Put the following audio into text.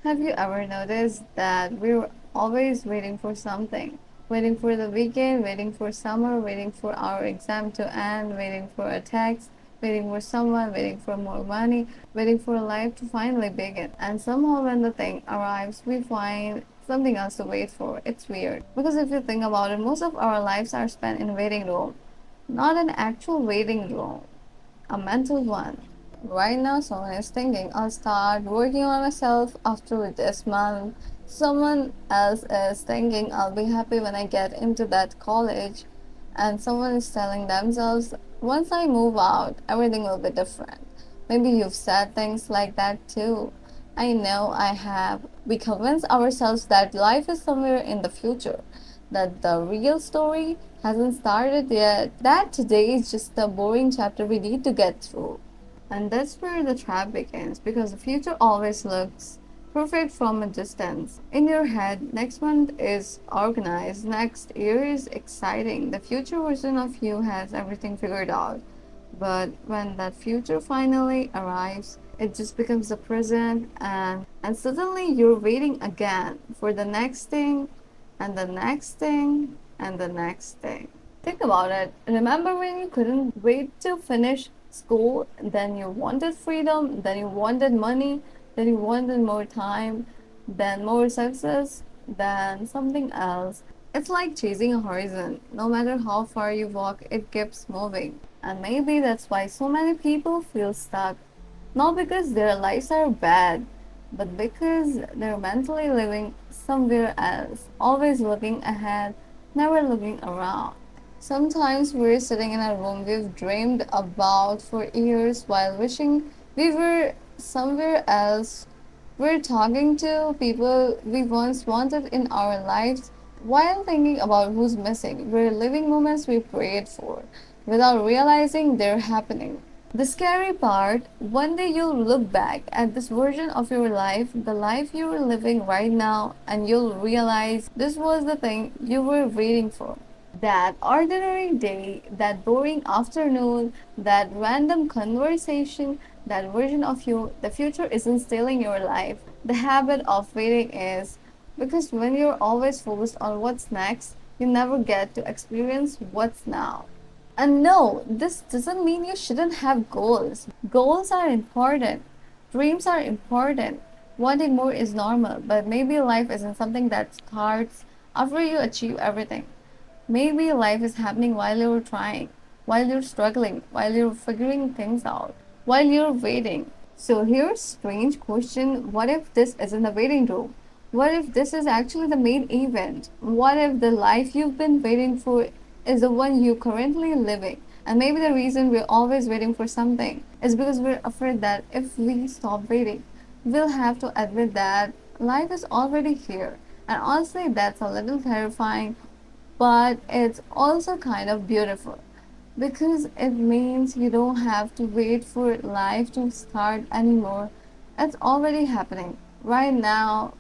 Have you ever noticed that we're always waiting for something? Waiting for the weekend, waiting for summer, waiting for our exam to end, waiting for a text, waiting for someone, waiting for more money, waiting for life to finally begin. And somehow, when the thing arrives, we find something else to wait for. It's weird. Because if you think about it, most of our lives are spent in waiting room, not an actual waiting room, a mental one. Right now, someone is thinking, I'll start working on myself after this month. Someone else is thinking, I'll be happy when I get into that college. And someone is telling themselves, once I move out, everything will be different. Maybe you've said things like that too. I know I have. We convince ourselves that life is somewhere in the future, that the real story hasn't started yet, that today is just the boring chapter we need to get through. And that's where the trap begins because the future always looks perfect from a distance. In your head, next month is organized, next year is exciting, the future version of you has everything figured out. But when that future finally arrives, it just becomes the present, and suddenly you're waiting again for the next thing, and the next thing, and the next thing. Think about it. Remember when you couldn't wait to finish school? Then you wanted freedom, then you wanted money, then you wanted more time, then more success, then something else. It's like chasing a horizon. No matter how far you walk, it keeps moving. And maybe that's why so many people feel stuck. Not because their lives are bad, but because they're mentally living somewhere else, always looking ahead, never looking around. Sometimes we're sitting in a room we've dreamed about for years while wishing we were somewhere else. We're talking to people we once wanted in our lives while thinking about who's missing. We're living moments we prayed for without realizing they're happening. The scary part, one day you'll look back at this version of your life, the life you're living right now, and you'll realize this was the thing you were waiting for. That ordinary day, that boring afternoon, that random conversation, that version of you, the future isn't stealing your life. The habit of waiting is because when you're always focused on what's next, you never get to experience what's now. And no, this doesn't mean you shouldn't have goals. Goals are important. Dreams are important. Wanting more is normal, but maybe life isn't something that starts after you achieve everything. Maybe life is happening while you're trying, while you're struggling, while you're figuring things out, while you're waiting. So here's a strange question. What if this isn't the waiting room? What if this is actually the main event? What if the life you've been waiting for is the one you're currently living? And maybe the reason we're always waiting for something is because we're afraid that if we stop waiting, we'll have to admit that life is already here. And honestly, that's a little terrifying, but it's also kind of beautiful because it means you don't have to wait for life to start anymore. It's already happening right now,